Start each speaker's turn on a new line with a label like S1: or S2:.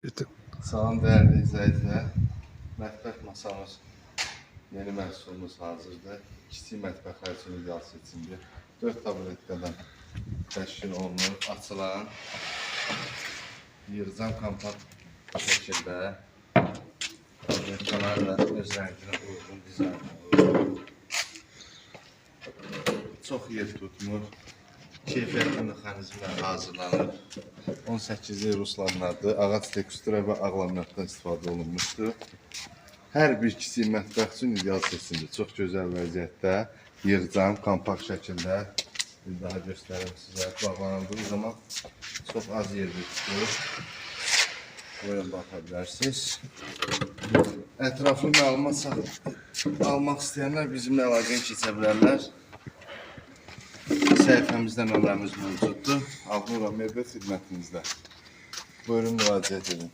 S1: Bitti.
S2: Salam değerli izləyicilər. Mətbəx masamız, yeni məhsulumuz hazırdır. Kiçik mətbəxlər üçün ideal seçimdir. 4 tabletkadan təşkil olunur. Açılan, yığcam kompakt şəkildə tabletkalar da öz rənginə uyğun dizayn olunur. Çox yer tutmur. Keyfiyyətli mexanizmlə hazırlanır. 18 ruslanlardır. Ağac tekstura və ağlamaktan istifadə olunmuşdur. Hər bir kiçik mətbəx üçün ideal seçimdir. Çox gözəl vəziyyətdə, yığcam, kompakt şəkildə. Bir daha göstərim sizə. Bağlanıldığı zaman çox az yerdə tutur. Buyurun, baxa bilərsiniz. Ətraflı məlumat almaq istəyənlər bizimlə əlaqəyə keçə bilərlər. Səhifəmizdə nömrəmiz mövcuddur. Avnura Mebel xidmətinizdə. Buyurun, müraciət edin.